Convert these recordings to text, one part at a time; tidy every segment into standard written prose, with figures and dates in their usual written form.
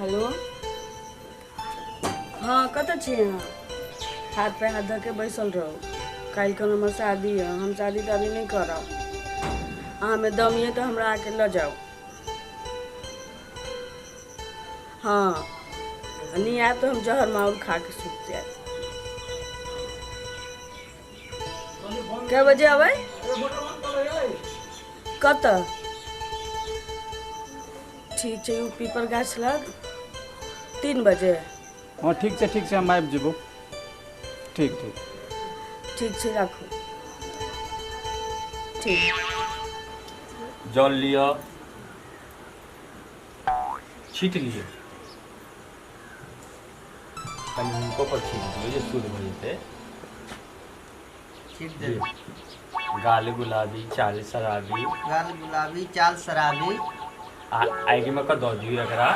Hello. हाँ कतऽ छी अहाँ? हाथ पे हाथ धऽ के बैसल रहो। काल्हि कन हमर शादी है, हम शादी तादी नहीं करब। अहाँ में दम ये तो हमरा आके ल जाओ। हाँ नहीं आया तो हम जहर माहौल खा के सूत जाए। कै बजे अबै? कतऽ? ठीक है, पीपर गाछ लग 3 बजे। हाँ ठीक है हम आबि जेबो। ठीक ठीक है राखू। ठीक जल लिया, छीट लिए कहीं उनको पर छीट दियो जो शुद्ध हो जेते। छीट दे। गाल गुलाबी चाल शराबी, गाल गुलाबी चाल शराबी। आईडी में का दो दियो एकरा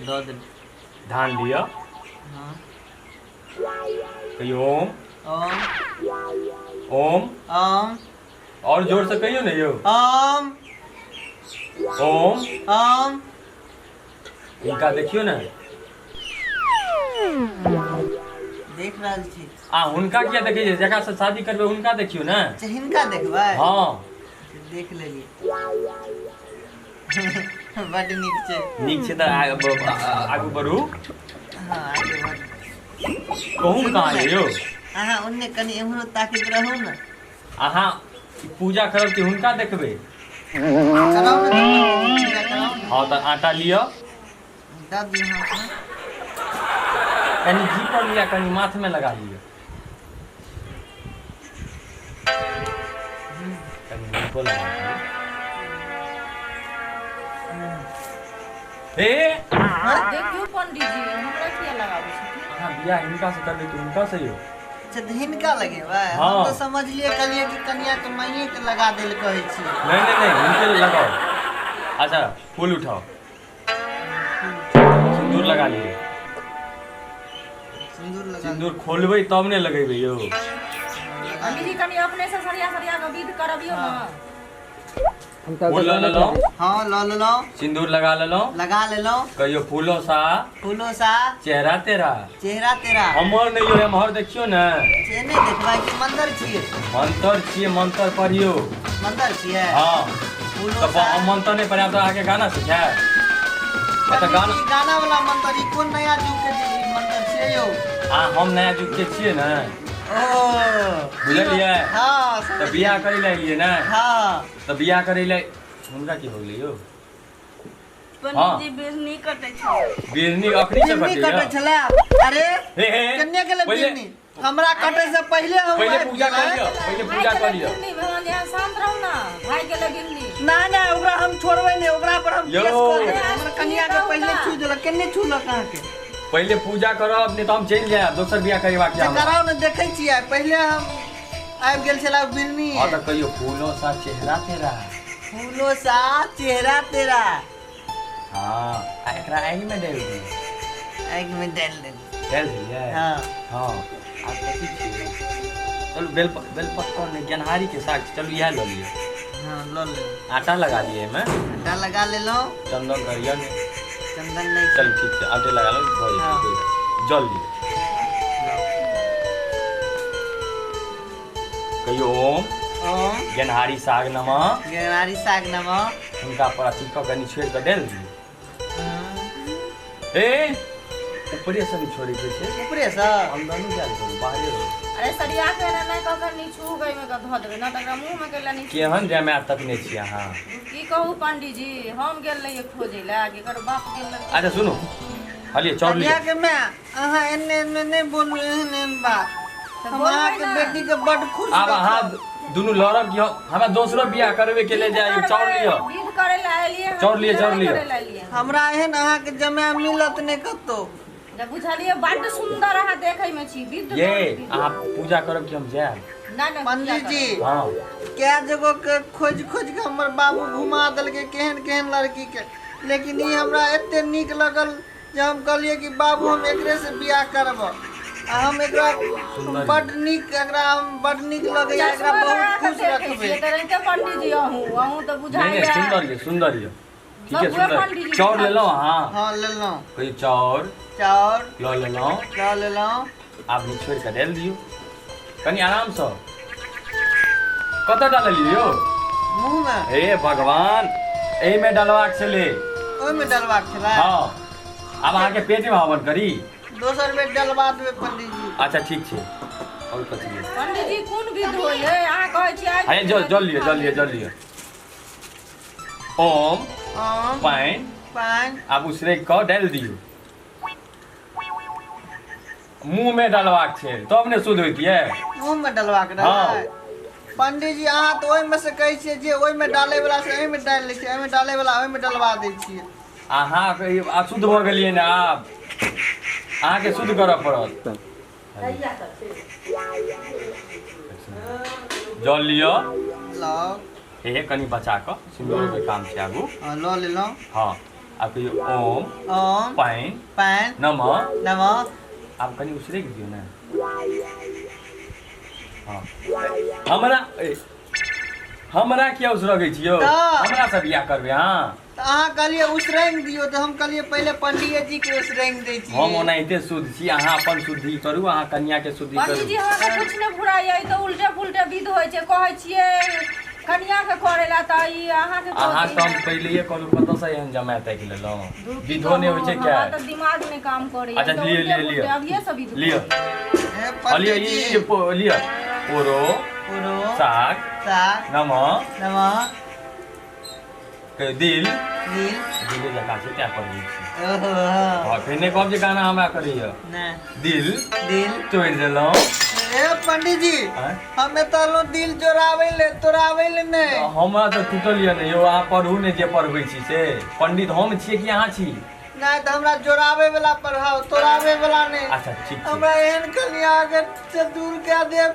दो दे। धान लिया। हाँ। कहियो ओम ओम ओम ओम और जोर से कहियो ना यो ओम ओम। ओम इनका देखियो ना, देख रहल छी। हुनका किया देखै छै? जकरा से शादी करबे हुनका देखियो ना। अच्छा हिनका देखबै? हाँ देख लेलिए। बड नीक छै। नीक छै तऽ आगू बढ़ू। हाँ आगे बढ़। कहूँ कहाँ है यो? अहाँ उन्ने कनी एम्हरो ताकैत रहू न। अहाँ पूजा करब कि हुनका देखबै? कराओ न पूजा कराओ न। हाँ तो आटा लिया, दब दियो हाथ में। कनी घी पर लिया, कनी माथ में लगा लिया, कनी मुंह पर लगा लिया। देखियो पंडित जी हमरा किया लगाबै छथिन? अहाँ बियाह हिनका से करबै कि हुनका से यो? अच्छा तो हिनका लगेबै? हाँ। हम तो समझलिए कलिए कि कनिया के माइये के लगा देल कहै छी। नहीं हुनके लगाओ। अच्छा फूल उठाओ, सिंदूर लगा लिए। सिंदूर लगा। सिंदूर खोलबै तब ने लगेबै यो। पंडित जी कनी अपने से सरिया के विध करबियो ना। फूल ल लो, हाँ ल लो। सिंदूर लगा लो, लगा ले लो। कहियो फूलों सा चेहरा तेरा। चेहरा तेरा। हमर नहीं हो, हमर देखियो ना। से नहीं देखबै कि मंदिर छियै? मंत्र छियै, मंत्र पढ़ियो। मंदिर छियै? हाँ फूलों तो हम मंत्र नहीं पढ़ा तो आगे गाना सिखाए। तो गाना गाना वाला मंदिर ई कोन नया युग के मंदिर छियै यो? हम नया युग के छियै ना। ओ बुझलियै? हाँ तो बियाह करे ले एलियै ना। हाँ तो बियाह करे ले हुनका की हो गेलै यो? पंडित जी बिरनी कटे छै। बिरनी अखनी से बिरनी कटे कटे छले। अरे हे कन्या के लिए पहिले- बिरनी हमरा कटे से पहले हम पहिले आबि पूजा कर गेलै। लियो, पहिले पूजा कर लियो। भगवान यहाँ शांत रहू ना। भाई के लगिनी ना ना ओकरा हम छोड़बै नहीं, ओकरा पर हम यो। केस कर देबै। हमरा कन्या के पहले छू देलक, केने छूलक अहाँ के? पहिले पूजा करब नहीं तो हम चल जाए दोसर बियाह करेबा क्या? कराओ न, देखै छियै पहले हम आबि गेल छला बिरनी। हां तो कहियो फूलों सा चेहरा तेरा। फूलों सा चेहरा तेरा। हां एकरा आगि में डाल दी। आगि में डाल दे। डाल दिए? हां हां आप कथी छियै? चलो बेलपत्र ने गेनहारी के साग, चलो यह ले लियो। हां ल ले। आटा लगा लिए में, आटा लगा ले लो। चंदन करिया में। चंदन नहीं। चल ठीक है, आटे लगा लो, हाँ। जल लियो। कहियो ओम ओम गेनहारी साग नमः। गेनारी साग नमक। उनका पर अथी क के निछोड़ के डाल दियो। ए ऊपरे से नहीं छोड़े के छै, ऊपरे से अंदर नहीं जाल करू, बाहरे रहो। अरे सरिया के ना नहीं कह कर नीचू गई में धो देबे ना तकरा मुंह में गेला नीचू। केहन जमे तकने छी अहाँ? की कहू पंडित जी हम गेल रहिए खोजे ला के कर बाप गेल। अच्छा सुनो, हलिए चौर लियो। कन्या के मैं अहाँ एने एने नहीं बोलू एहन बात। हम अहाँ के बेटी के बड़ खुश अब अहाँ दुनू लड़ब कि हमरा दोसरो बियाह करबे के ले जाई? चौर लियो, विध करे ला एलिए। चौर लियो। हमरा एहन अहाँ के जमे मिलत नहीं कतो। जब बुझलिए बड़ सुंदर अहाँ देखै में छी विध। ये अहाँ पूजा करब कि हम जाएब? ना ना पंडित जी हां क्या जगह के खोज के हमर बाबू घुमा देलके केहन लड़की के, लेकिन ई हमरा एते नीक लगल जे हम कहलिए कि बाबू हम एकरे से बियाह करब। हम एकरा बड नीक लगे, एकरा बहुत खुश रखबे। ये तरह के पंडित जी आहू तो नहीं बुझाइए सुंदर ये ठीक है सब हुए सुंदर पंडित जी चाउर ले लो दिखाई। हाँ हाँ ले लो कोई चाउर चाउर लो ले लो लो ले लो आप छोड़ के डाल दियो कनी आराम से कत डाल लियो मुंह में हे भगवान एही में डालवाक छले ओहि में डलबाक छलै हाँ अब अहाँ के पेट में हवन करी दोसर बेर डलबा देबै पंडित जी अच्छा ठीक छै और कथी है पंडित जी कोन विध होइए अहाँ कहै छी आइ अरे जल लियो ओम आम पाइन पानि आप उसरे को डाल दियो मुंह में डालवाक छै तब ने शुद्ध होइतियै मुंह में डलबाक रहै पंडित जी अहाँ तऽ ओहिमे से कहै छियै जे ओहिमे डालै वाला से एहिमे डालि लै छियै एहिमे डालै वाला ओहिमे डलबा दै छियै अहाँ अशुद्ध भऽ गेलियै ने आब अहाँके शुद्ध करऽ पड़त जल लियो लऽ हे कनी बचा कऽ सिंदूर के काम छै आगू लऽ लेलहुँ हाँ आप कहियो ओम आम पाइन पानि नमक नमक आप कनी उसरेक दियो ने हाँ हमरा किया उसरगै छियो तऽ- हमरा से बियाह करबै अहाँ तऽ अहाँ कहलियै उसरैंग दियौ तऽ हम कहलियै पहिले पंडिये जी के उसरैंग दै हम छियै ओनाहिते शुद्ध छी अहाँ अपन शुद्धि करू अहाँ कन्या के शुद्धि पंडित जी करू अहाँके कुछ नहि फुराइए ई तऽ उल्टे पुल्टे विध होइ छै कहै छियै कनिया के करे ला तऽ ई अहाँके अहाँ तऽ हम पहिलेहे कहलू कतऽ से एहन जमा ताकि लेलहुँ विधो नहि होइ छै क्या हमरा तऽ दिमाग नहि काम करैए अच्छा, तऽ लिअ, उल्टे लिअ, पुल्टे लिअ। अब ये सब विध लियो हे लियो पंडित जी लियो पोरो पुरो साग साग नमक नमक दिल नील दिले जकाँ छै त्या करै छी ओहो और फिर ने कहब जे गाना हमरा करैया ने दिल दिल तोड़ि देलहुँ हे पंडित जी आँय? हमे कहलहुँ दिल तोड़ाबै ले नहि हमरा तऽ टूटल यऽ ने यौ अहाँ पढ़ू ने जे पढ़बै छी से पंडित हम छियै कि अहाँ छी नहि तऽ हमरा जोड़ाबै वाला पढ़ाओ तोड़ाबै वाला नहि अच्छा ठीक छै हमरा एहन कन्या अगर से दूर कऽ देब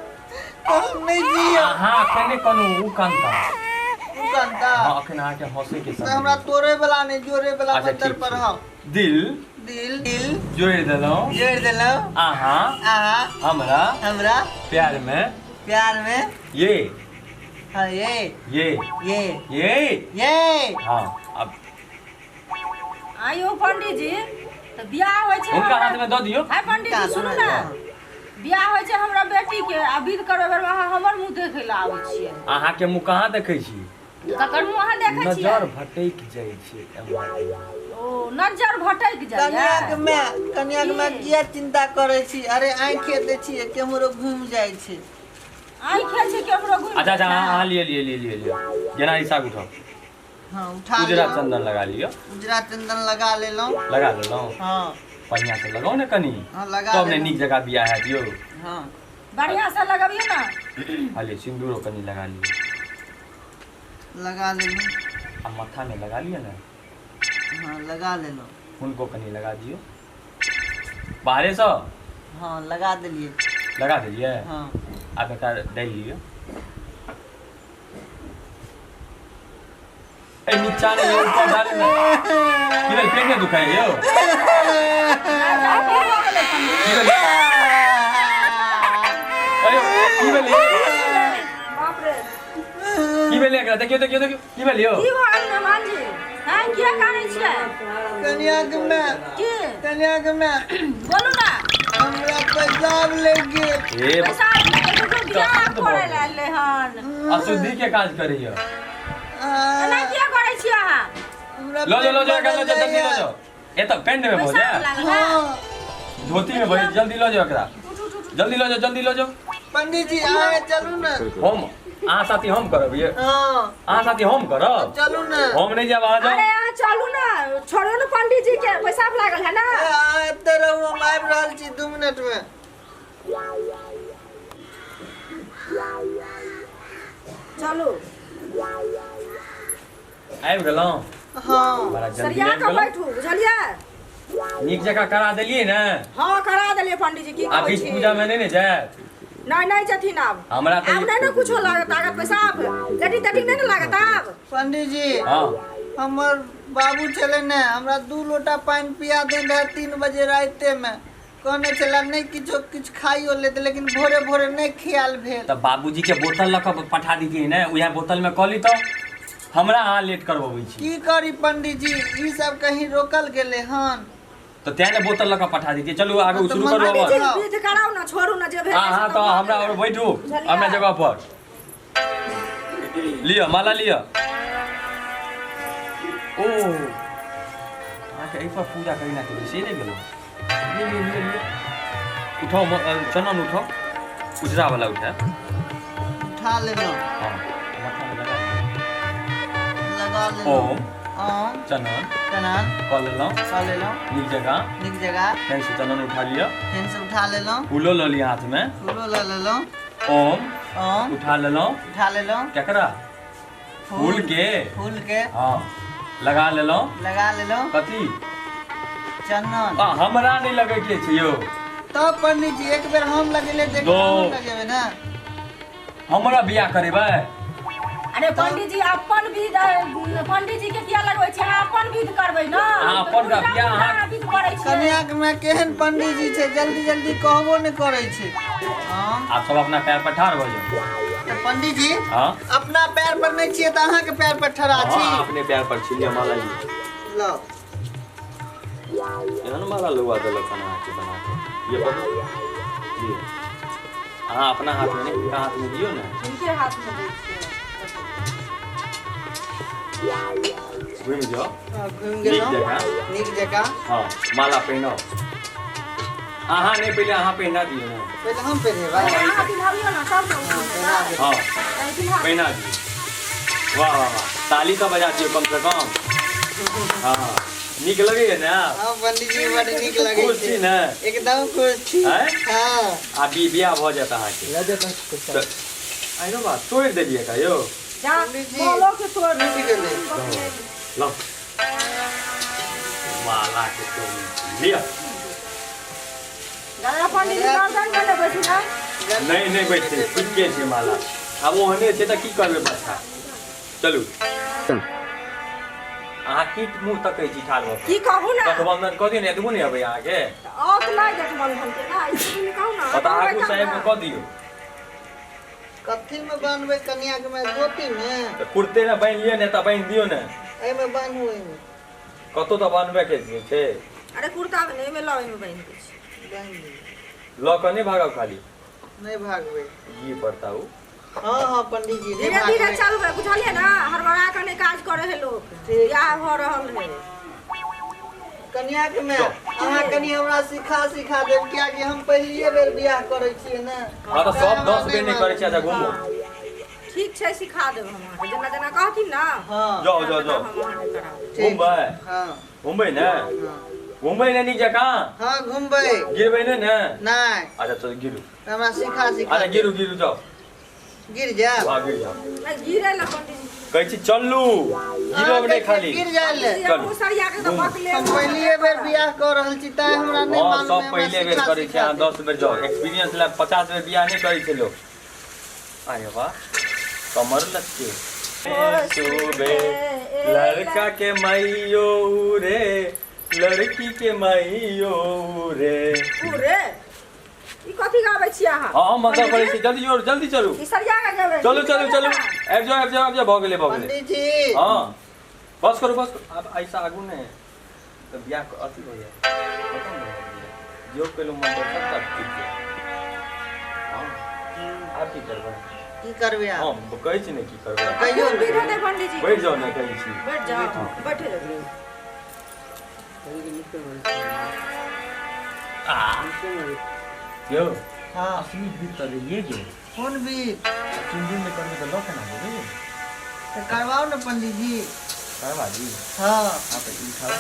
तऽ हम नहि जियब अहाँ अखन नहि कहलू ओ कांता तू कहता हाँ अखन अहाँके हंसे के तऽ हमरा तोड़ै वाला नहि जोड़ै वाला अच्छा मंत्र ठीक पढ़ाओ छै दिल दिल दिल जोड़ि देलहुँ जोड़ि देलहुँ अहाँ अहाँ हमरा हमरा प्यार में प्यार में ये हाँ ये ये ये ये ये हाँ अब आइयो पंडित जी तऽ बियाह होइ छै हुनका हमरा- हाथ में दऽ दियौ है पंडित जी सुनू ने बियाह होइ छै हमरा बेटी के आ विध करबै बेर अहाँ हमर मुंह देखै लए आबै छियै अहाँके मुँह कहाँ देखै छी ककर मुंह अहाँ देखै छियै नजर भटक जाइ छै एम्हर। ओ नजर भटक कन्याक जाइए में कन्याक में किया चिंता करे छी अरे आँखे दे छियै केम्हरो घूम जाइ छै आँखे छै केकरो घुमि अच्छा अहाँ लिए जेना ई साग उठाओ हाँ उठा उजरा लेलहुँ चंदन लगा लियो उजरा चंदन लगा लेलहुँ लगा लेलहुँ हाँ बढ़िया से लगाओ ने कनी हाँ लगा तब ने लेलहुँ। नीक जगह बियाह हैत यौ हाँ बढ़िया से लगबियो ना हालिए सिंदूरो कनी लगा लियो लगा लेलहुँ आ माथा में लगा लियो ना हाँ लगा लेलहुँ उनको कनी लगा दियो बाहरे से हाँ लगा देलिए लगा दिलिए हाँ आप एक डाल लियो ए नीचा नहीं है ऊपर डाल में की भेल पेट में दुखाई यौ की भेल अरे की भेल बाप रे की भेल एकरा देखियो की भेल यौ की भऽ गेल मेहमान जी हैं किया कानै छियै कन्याक में की कन्याक में बोलू ना हमरा पेशाब लग गेल ए पैसा तो बियाह करे ला ले हन अशुद्धि के काज करैया एना किया करै छी अहाँ हमरा लो जाओ पेट जल्दी बढ़ल लो जाइए। जाओ ए तो पेंट में हो पैसा जाए लागल है हाँ धोती में भाई जल्दी लो जाओ एकरा जल्दी लो जाओ पंडित जी आए चलू ना हम अहाँ साथी हम करब ये हाँ अहाँ साथी हम करब चलू ना हम नहीं जाब अहाँ अरे जाओ यहाँ चलू ना छोड़ो ना पंडित जी के पैसा लागल है ना एते रहू हम आबि रहल छी 2 मिनट में चलू आबि गेलहुँ हाँ बड़ा जल्दी सरिया आबि के गेलहुँ बैठू बुझलिए नीक जगह करा देलियै ने हाँ करा देलिए पंडित जी की आ कहै बीच छी पूजा में नहीं जाए नहीं नहीं जथिन आब हमरा तो आब नहीं ना कुछो लागत आगत पैसा लेटी तेटी नहीं ना लागत आब पंडित जी हाँ हमर बाबू छले ने हमरा 2 लोटा पानी पिया दे रहे 3 बजे राते में कहने छला नहीं किछ खाइयो लेते लेकिन भोरे भोरे नहीं खियाल भेल तब बाबूजी के बोतल लऽ कऽ पठा दीजिए ने उहे बोतल में कऽ ली तो हमरा अहाँ लेट करबबै छी की करी पंडित जी ई सब कहीं रोकल गेले हन तो तेने बोतल लगा पठा दीजिए चलो आगे तो शुरू करो मंदिर अब जी- विध कराओ ना, छोड़ू ना, जे भेल हाँ हाँ तो हमरा और बैठू अपना जगह पर लियो माला लियो ओ आके एक बार पूजा करिना के से नहीं गेलो ले उठाओ चनन उठाओ उजरा वाला उठा उठा लेलो हाँ माथा में लगा लगा लेलो ओम ओम चनन चनन कॉल लो कर लेलो निक जगह निक जगह फिर से चनन उठा लियो फेन से उठा लेलो फूलो लो लिया हाथ में फूलो ले लेलो ओम ओम उठा लेलो उठा लेलो केकरा फूल के फूल के हाँ लगा लेलो लगा लेलो कथी चंदन हमरा नहीं लगे के छै यो तब पंडित जी एक बेर हम लगेले देख दो। हम लगेबे ना हमरा बियाह करेबै अरे पंडित जी अपन विध, पंडित जी के किया लगबै छी, अहाँ अपन विध करबै ना। अहाँ अपन का बियाह अहाँ विध करै छी। कन्या के में केहन पंडित जी छै जल्दी जल्दी कहबो नहीं करे छै हम आप सब अपना पैर पर ठाड़ हो जाओ तो पंडित जी हाँ अपना पैर पर नहीं छिए तो अहाँ के पैर पर ठहरा छी हाँ, अपने पैर पर छिलिया माला ली लो एहन माला लगवा देलक खाना के बना के ये पर लिए हाँ अपना हाथ में नहीं इनका हाथ में दियो ना इनके हाथ में दै छियै। घूम जाओ घूम नीक गेलो जगह नीक जगह हाँ माला पहनो हाँ नहीं पहले अहाँ पहना दियो ना पहले हम पहने अरे भाई अहाँ पिन्हाबियो ना, सब लोग पहना दे। हाँ नहीं पिन्हा। पहना दियो वाह वाह वाह ताली तो बजा दियो कम से कम हाँ नीक लगे है ना हाँ पंडित जी बड़ नीक लगे खुश छी ना एकदम खुश छी हैं? हाँ आ बियाह भ जाता अहाँके तो आइनो बात तोड़ देलिए का यो जा पंडित जी, बोलो के तोड़ टूट गेलै। लो माला के तो लिया दादा पंडित जी गार्डन में ले बैठी ना। नहीं नहीं बैठे ठीके छै माला अब ओहने छै त की करबे बच्चा चलू अहाँ की मुंह तकै छी ठाड़ भ की कहू ना, गठबंधन कथी ने एतबो नहीं अबै अहाँके और नहीं गठबंधन के ना, इसलिए कहू ना। पता आगू साहेब के क दियो कथी में बांधबे कन्या के में धोती में त कुर्ते ने बांध लियो ने त बांध दियो ने एहि में बांधू एहि में कतो त बांधबे के छै अरे कुर्ता में नहीं, में लवे में बांध दै छी। बांध दी ल क नहीं भागब खाली नहीं भागबे ये पड़ता हूँ हाँ हाँ पंडित जी नहीं धीरे धीरे भागबे चलबे, बुझलिए ना, हड़बड़ा के नहीं काज करे है लोग, ठीक। बियाह भ रहल है। कन्या के में अहाँ कनी हमरा सिखा देब किया कि हम पहलिए बेर बियाह करे छियै ना हाँ तो सब 10 बेर नहीं करे छी अच्छा घूमो ठीक छै, सिखा देब हम अहाँके, जेना जेना कहथिन ना। हाँ जाओ जाओ जाओ हम अहाँके कराब। ठीक। घूमबै हाँ घूमबै ने हाँ घूमबै ने नीक जकाँ हाँ घूमबै गिरबै ने ने नहीं अच्छा चलो गिरू हमरा सिखा अच्छा गिरू गिरू जाओ गिर जा हाँ गिर जाओ नहीं गिरे ला पंडित जी। कहै छी चलू गिरब नहीं खाली गिर जाए ले पंडित जी, चलू। मुसरिया के तो पकले। हम पहलिए बेर बियाह कर रहल छी ताय हमरा नहीं हाँ मालूम सब पहले बेर करे छी अहाँ 10 बेर जाओ एक्सपीरियंस ला 50 बेर बियाह नहीं करे छै लोग आए वाह कमर लचके सुबे लड़का के माइयो रे लड़की के माइयो रे पूरे ई कथी गाबै छी अहाँ? हाँ मतलब करे छी जल्दी चलू ई सरिया के गाबै। चलू आबि जाओ भऽ गेलै पंडित जी हाँ बस करू अब ऐसा आगू ने तो बियाह अथी हो जाए खत्म हो जाए जो केलो मन तो सब तक ठीक है हाँ आप की करबै की करबे आप हम कहै छी ने की करबै कहियो विध है पंडित जी। बैठ जाओ ने कहै छी बैठ जाओ, बैठे जाओ। यो हाँ असली भी तो ये जो कौन भी चुंडी में करबे तो लख ना होबे तो करवाओ ना पंडित जी करवा दी हाँ आप ई खाओ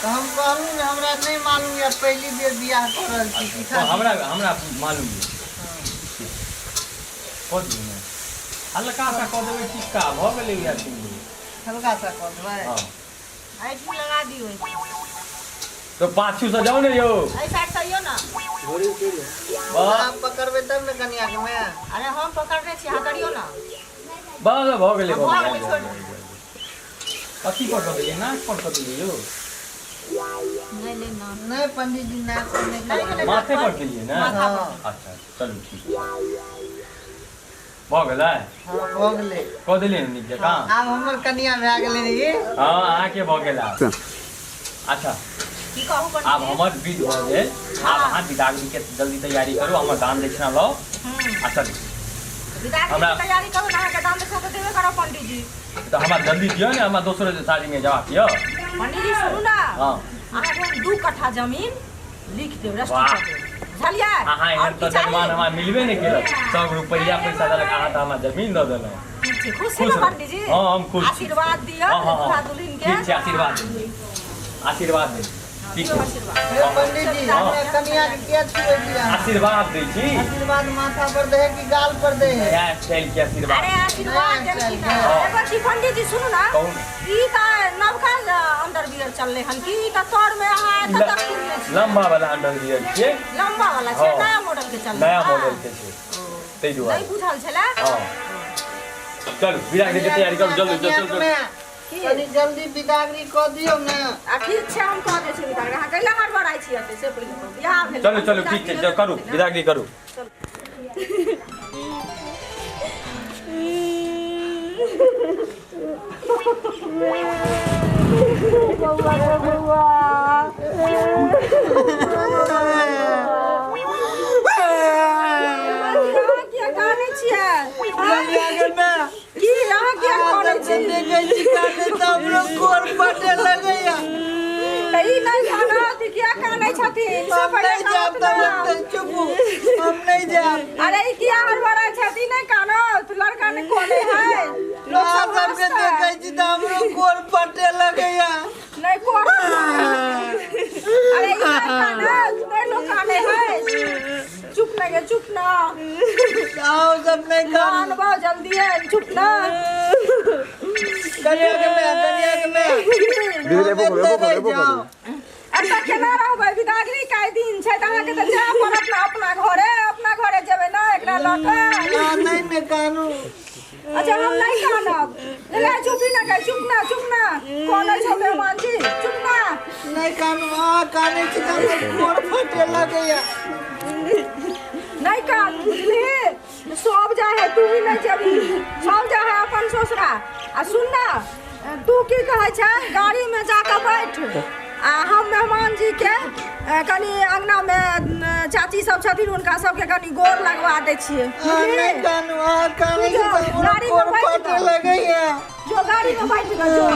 तो हम कहलू ना हमरा नहीं मालूम या पहली बेर बियाह कर रहल छी सिखा हमरा मालूम है कह दियो ने हल्का सा कह देबै टिक्का भऽ गेलै या चुंडी हल्का सा कर देबै हाँ आइटी लगा दियो। तो पाछू से जाओ ने यो ऐ साइड से यो ना। आप पकड़बे तब ना कन्या के में अरे हम पकड़ने छी, हाथ करियो ना। बस भऽ गेलै भऽ गेलै, छोड़। कथी पर कह देलियै नाक पर कह देलियै यो नहीं नहीं ना। नहीं पंडित जी ना करने के माथे पर देलियै ना हाँ अच्छा चलू ठीक भ गेलै हां भ गेलै क देलियै नीक जकाँ आब हमर कनिया भए गेलै रे हाँ अहाँके भ गेल अच्छा की कहू पंडित आब हमर विध भ गेल आब अहाँ बिदागरी के जल्दी तैयारी करू हमर दान दक्षिणा लो आ चलू विदाई हमरा- की तैयारी करू अहाँ के दाम दे सब देबे करो पंडित जी तो हमरा जल्दी दियो ने हमरा दोसरो साड़ी में जवाब दियो पंडित जी सुनू ना हाँ अहाँ के 2 कट्ठा जमीन लिख देब रजिस्ट्री वाह। कर देब बुझलियै अहाँ और एहन की तो चाहिए? जजमान हमरा मिलबे नहीं केलक 100 रुपया पैसा देलक अहाँ तो हमरा जमीन दऽ देलक ठीक छै, खुश छी खुश ना रहो। पंडित जी हाँ, हम खुश छी। आशीर्वाद दियो हाँ, हाँ, हाँ। दूल्हा दुल्हन के ठीक छै आशीर्वाद दे आशीर्वाद दे ठीक दियो छै आशीर्वाद हे पंडित जी हमरा कनिया के के छुए दिया आशीर्वाद दै छी आशीर्वाद माथा पर दे कि गाल पर दे नया स्टाइल के आशीर्वाद अरे आशीर्वाद नहीं, देलखिन नहीं, ना हाँ। एगो छी पंडित जी सुनू ना कहू ना। ई त नवका अंडरवियर चलले हन की त तोर में अहाँ एत तक सुनने छी लंबा वाला अंडरवियर छियै लंबा वाला छै हाँ। नया मॉडल के चलले नया हाँ। मॉडल के छै ताहि दुआरे नहीं बुझल छला हाँ चल बिदागरी के तैयारी करू जल्दी कनिया जल्दी के की कनी जल्दी बिदागरी क दियौ ने आ ठीक छै हम कह दै छी विदाई अहाँ कैला हड़बड़ाई छी एते से पहिले बियाह भेल चलू चलू ठीक छै जो करू बिदागरी करू अहाँ किया कानै छियै कनिया के मैं की अहाँ किया कानै छी देखे छी काटे त हमरो कोर फटे लगैया त ई नहीं खाना थी किया कानै छथिन से हम पहिले नहीं जाब कहत तब ना। चुप हम नहीं जाब अरे ई किया हड़बड़ा छथि नहीं कानो तू लड़का ने कोने है लोग सब सबके हंसता है। देखे छी त हमरो कोर फटे लगैया नहीं कोने अरे ई काना तुम्हें लोग काने है चुप ना गे चुप ना आओ सब नहीं कान खान बहुत जल्दी है चुप ना कनिया के मैं अच्छा केना रहबै विदागरी काई दिन छै त अहाँ के त जा पड़त ना अपना घरे जेबै ना एकरा लऽ के नहीं मैं कानू अच्छा हम नहीं कानब ले चुप ही ना गए चुप ना कौन छौ मेहमान जी चुप ना नहीं कानू काने छी त हमरो कोर फटे लगैया नहीं कान बुझली सब जा है तू भी नहीं जबी सब जा है अपन ससुरा आ सुन ना तू की कहै छै गाड़ी में जाकर बैठ आ हम मेहमान जी के कनी अंगना में चाची सब छथिन उनका सबके कनी गोर लगवा दै छियै नहीं कानू काने छी त हमरो गाड़ी में कोर बैठ फटे जाओ। लगैया जो गाड़ी में बैठ गए जो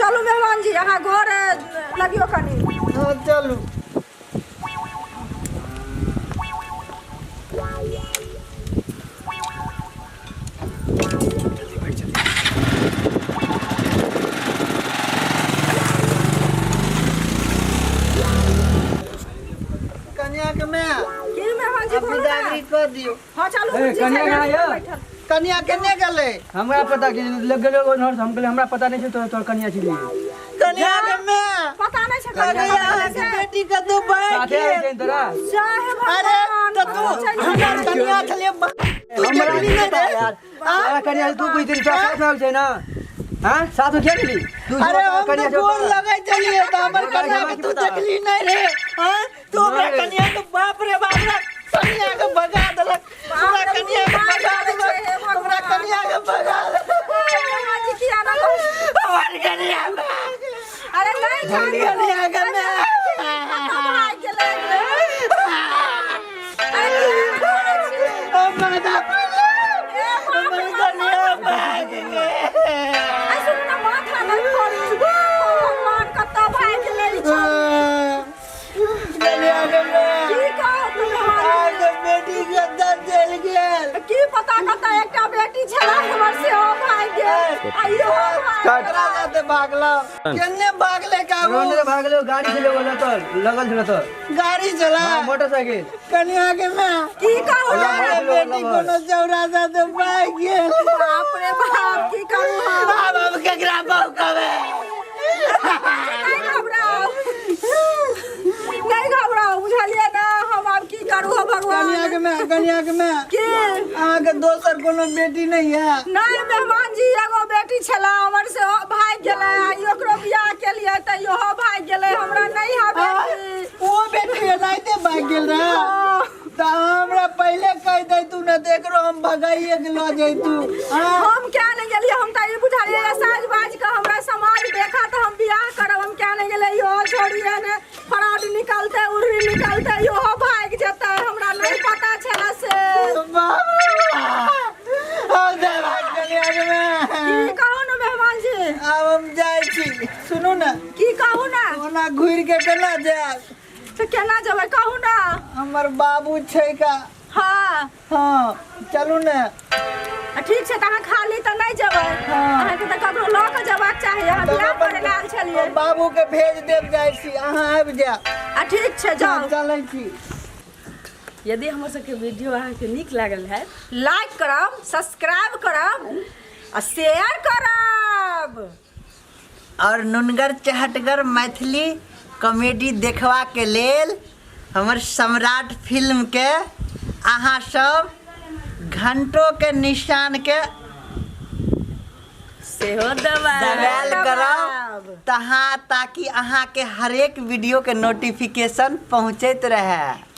चलू मेहमान जी यहाँ घर लगियो कनी हाँ चलू कन्या के मैं की मेहमान जी अब बोलो ना बिदागरी कर दियो हाँ चलू ए, जी कन्या छै, कहाँ यऽ? बैठल। कन्या केने गेले हमरा पता कि लग गेलो नर्स हम कहले हमरा पता नहीं छै तोर कनिया छी कन्या के मैं पता नहीं छै अरे कन्या यहाँ कहाँ के छै। बेटी का तो बैठ साथे आइ छै तोरा चाहे अरे भगवान तो तू हमार कन्या के लिए तू हमरा देखली नहीं नहीं पता रे यार आ कनिया तू कोई तेरी साथ में छै ना हां साथ में खेली तू अरे हम कनिया तो गोर लगे चलिए तो हमर कन्या के तू देखली नहीं रे हां तू हमरा कन्या के बाप रे कन्या के भगा देलक हमरा कन्या के भगा देलक हमरा कन्या के भगा देलक मेहमान जी किया ना कहो? हमार कन्या अरे नहीं खानी कन्या के मैं भाग गेलै अरे हमर कन्या भाग गए ऐसे ना माथा नहीं फोड़ी भगवान कत्ता भाग गेलै छ कन्या के मैं की कहो तुम आगे बेटी के दर्द जल गेल की पता कत्ता एकटा बेटी छला हमर से हो भाग गेल आइयो भाग करा जाते भागला केने भागले का वो रोने भागलो गाड़ी से लगल तो लगल छल तो गाड़ी चला मोटरसाइकिल कन्या के मैं की कहो आगे बेटी कोनो चौरासा तो भाग गेल बाप रे बाप की करू हम अब केकरा बहु कबे नहीं घबराओ बुझलिए ना हम अब की करू हो भगवान कन्या के मैं की आगे दोसर कोनो बेटी नहीं है नहीं मेहमान जी एगो बेटी छला हमर से हो भाग गेलै आ ओकरो बियाह के लिए त इहो भाग गेलै हमरा नहीं है बेटी वो बेटी एनाइते भाग गेल रहा हाँ। त हमरा पहले कह दे तू न एकरो हम भगाइए के ल जैतू। हम क्या नहीं गेलिए, हम तो ये बुझालिए साज बाज के हमरा समाज देखा तो हम बियाह करब। हम क्या नहीं गेलिए, यो छोड़िए ने फराड निकलते उर्री निकलते यो भाग जेता, हमरा नहीं पता छला से। हम जाए भाग कल्याण में। की कहू ना मेहमान जी, अब हम जाए छी। सुनू ना, की कहू ना, ओना घुर के केना जाए? तो केना जबै कहू ना। हमर बाबू छै का। हाँ हाँ चलू ने। ठीक छै, तहाँ खाली तो नहीं जबै, अहाँके तो ककरो लऽ के जबाक चाहिए। हम बियाह करे लाल छलिए। बाबू के भेज देब जाइ छी, अहाँ आबि जा। ठीक छै जाओ। चलै छी। यदि हमर सबके वीडियो अहाँके नीक लागल है, लाइक करब, सब्सक्राइब करब आ शेयर करब। और नुनगर चहटगर मैथिली कॉमेडी देखबा के लेल हमर सम्राट फिल्म के अहाँ सब घंटों के निशान के सेहो दबाएल करब तहाँ, ताकि अहाँ के हरेक वीडियो के नोटिफिकेशन पहुँचैत रहे।